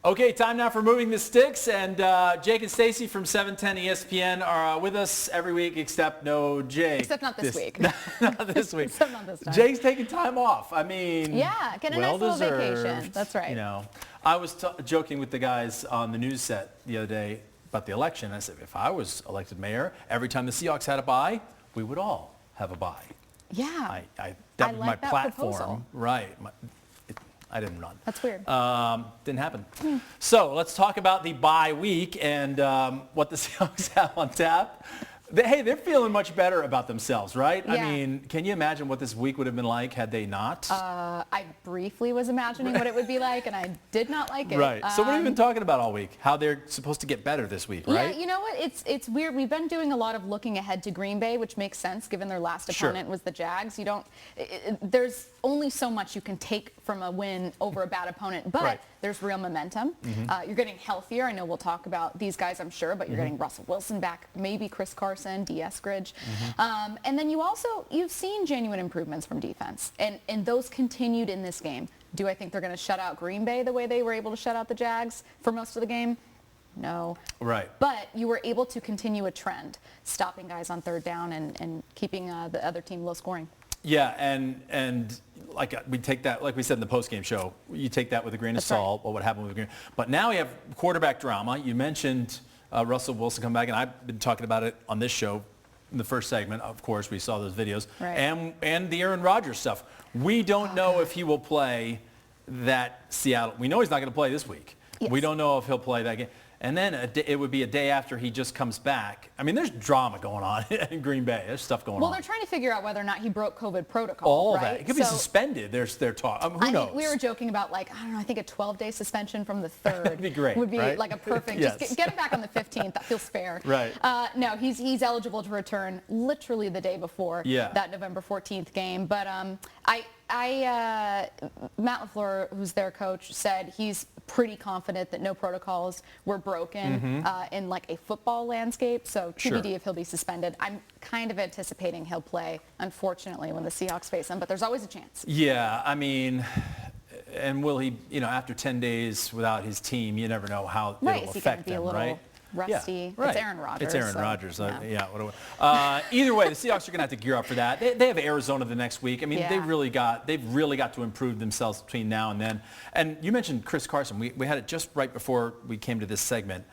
Okay, time now for Moving the Sticks, and Jake and Stacy from 710 ESPN are with us every week, except no Jake. Except not this week. Not this week. Except not this time. Jake's taking time off. I mean, yeah, get a nice little vacation. That's right. You know, I was joking with the guys on the news set the other day about the election. I said, if I was elected mayor, every time the Seahawks had a bye, we would all have a bye. Yeah. That was my that platform. proposal. Right. I didn't run. That's weird. Didn't happen. So let's talk about the bye week and what the Seahawks have on tap. They're feeling much better about themselves, right? Yeah. I mean, can you imagine what this week would have been like had they not? I briefly was imagining what it would be like, and I did not like it. Right. So what have you been talking about all week? How they're supposed to get better this week, right? Yeah, you know what? It's weird. We've been doing a lot of looking ahead to Green Bay, which makes sense given their last opponent was the Jags. You don't. There's only so much you can take from a win over a bad opponent, but there's real momentum. You're getting healthier. I know we'll talk about these guys, I'm sure, but you're getting Russell Wilson back, maybe Chris Carson, D. Eskridge. And then you've seen genuine improvements from defense, and those continued in this game. Do I think they're going to shut out Green Bay the way they were able to shut out the Jags for most of the game? No. Right. But you were able to continue a trend, stopping guys on third down and keeping the other team low scoring. Yeah, and like we take that, like we said in the postgame show, you take that with a grain of salt, what would happen with a grain. But now we have quarterback drama. You mentioned Russell Wilson come back, and I've been talking about it on this show in the first segment. Of course, we saw those videos. Right. And the Aaron Rodgers stuff. We don't know if he will play that Seattle. We know he's not going to play this week. Yes. We don't know if he'll play that game. And then it would be a day after he just comes back. I mean, there's drama going on in Green Bay. There's stuff going on. Well, they're trying to figure out whether or not he broke COVID protocol. All right? that. It could be suspended. There's their talk. Who knows? We were joking about, like, I don't know, I think a 12-day suspension from the 3rd That'd be great, would be right? like a perfect. Yes. Just get him back on the 15th. That feels fair. Right. No, he's eligible to return literally the day before that November 14th game. But Matt LaFleur, who's their coach, said he's pretty confident that no protocols were broken in like a football landscape. So TBD if he'll be suspended. I'm kind of anticipating he'll play, unfortunately, when the Seahawks face him. But there's always a chance. Yeah, I mean, and will he, after 10 days without his team, you never know how it'll affect them, right? Rusty. Yeah, right. It's Aaron Rodgers. It's Aaron Rodgers. Either way, the Seahawks are going to have to gear up for that. They have Arizona the next week. I mean, they've really got to improve themselves between now and then. And you mentioned Chris Carson. We had it just right before we came to this segment.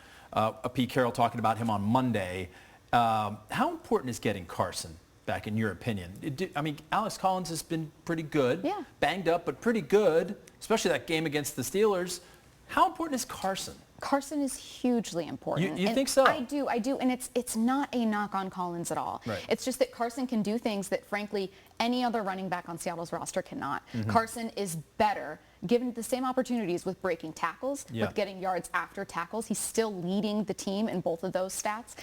Pete Carroll talking about him on Monday. How important is getting Carson back, in your opinion? I mean, Alex Collins has been pretty good. Banged up, but pretty good, especially that game against the Steelers. How important is Carson? Carson is hugely important. You think so? I do. And it's not a knock on Collins at all. Right. It's just that Carson can do things that, frankly, any other running back on Seattle's roster cannot. Carson is better, given the same opportunities with breaking tackles, with getting yards after tackles. He's still leading the team in both of those stats.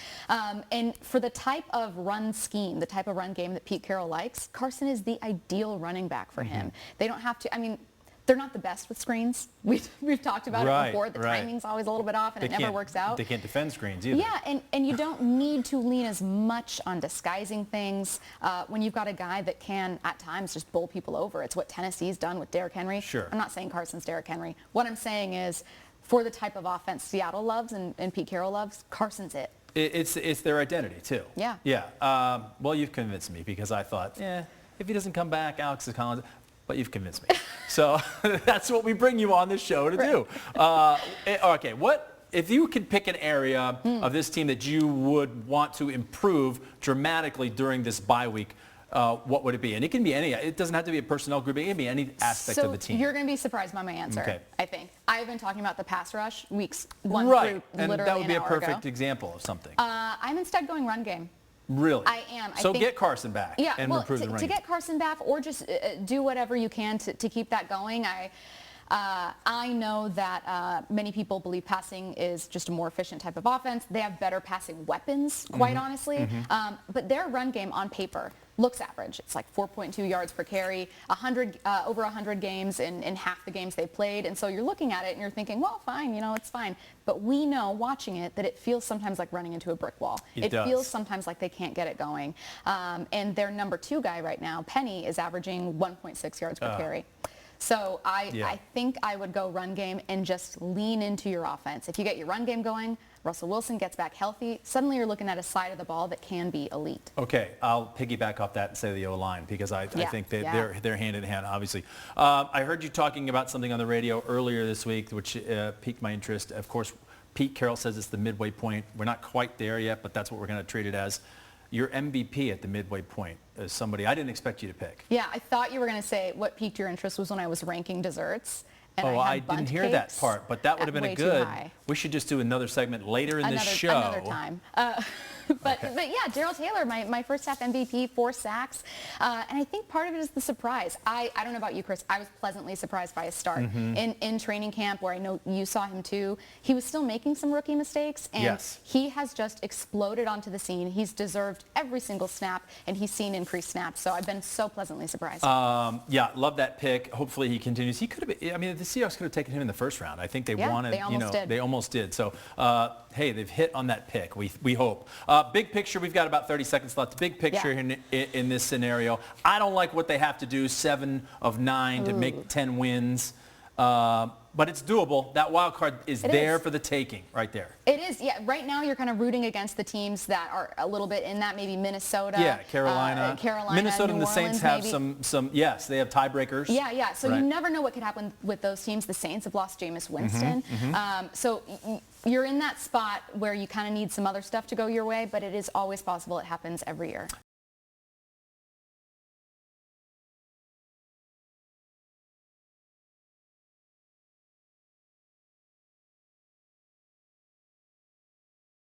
And for the type of run scheme, the type of run game that Pete Carroll likes, Carson is the ideal running back for him. They don't have to, I mean, they're not the best with screens. We've talked about it before. The timing's always a little bit off, and it never works out. They can't defend screens either. Yeah, and you don't need to lean as much on disguising things when you've got a guy that can, at times, just bowl people over. It's what Tennessee's done with Derrick Henry. Sure. I'm not saying Carson's Derrick Henry. What I'm saying is, for the type of offense Seattle loves and Pete Carroll loves, Carson's it. It's their identity, too. Yeah. Yeah. Well, you've convinced me, because I thought, if he doesn't come back, Alex Collins... But you've convinced me. So that's what we bring you on this show to do. Okay, if you could pick an area of this team that you would want to improve dramatically during this bye week, what would it be? And it can be any. It doesn't have to be a personnel group. It can be any aspect of the team. You're going to be surprised by my answer, I think. I've been talking about the pass rush weeks 1 through literally and that would be a an hour perfect ago. example of something. I'm instead going run game. Really? I am. So I think, get Carson back and improve the running. To get Carson back, or just do whatever you can to keep that going. I know that many people believe passing is just a more efficient type of offense. They have better passing weapons, quite honestly. But their run game on paper looks average. It's like 4.2 yards per carry, over 100 games in half the games they played. And so you're looking at it and you're thinking, well, fine, it's fine. But we know, watching it, that it feels sometimes like running into a brick wall. It feels sometimes like they can't get it going. And their number 2 guy right now, Penny, is averaging 1.6 yards per carry. So I think I would go run game and just lean into your offense. If you get your run game going, Russell Wilson gets back healthy, suddenly you're looking at a side of the ball that can be elite. Okay, I'll piggyback off that and say the O-line because I think they're hand in hand, obviously. I heard you talking about something on the radio earlier this week, which piqued my interest. Of course, Pete Carroll says it's the midway point. We're not quite there yet, but that's what we're going to treat it as. Your MVP at the midway point is somebody I didn't expect you to pick. Yeah, I thought you were going to say what piqued your interest was when I was ranking desserts. And I didn't hear that part, but that would have been a good. We should just do another segment later in the show. Another time. But yeah, Darrell Taylor, my first half MVP, 4 sacks. And I think part of it is the surprise. I don't know about you, Chris. I was pleasantly surprised by his start. In training camp, where I know you saw him too, he was still making some rookie mistakes. And he has just exploded onto the scene. He's deserved every single snap, and he's seen increased snaps. So I've been so pleasantly surprised. Yeah, love that pick. Hopefully he continues. He could have been, I mean, the Seahawks could have taken him in the first round. I think they wanted, they almost did. So, hey, they've hit on that pick, we hope. Big picture, we've got about 30 seconds left. Big picture in this scenario. I don't like what they have to do, 7 of 9 to make 10 wins. But it's doable. That wild card is there for the taking right there. It is, yeah. Right now you're kind of rooting against the teams that are a little bit in that, maybe Minnesota. Yeah, Carolina. Minnesota and the Saints have some, yes, they have tiebreakers. Yeah. So you never know what could happen with those teams. The Saints have lost Jameis Winston. So you're in that spot where you kind of need some other stuff to go your way, but it is always possible. It happens every year.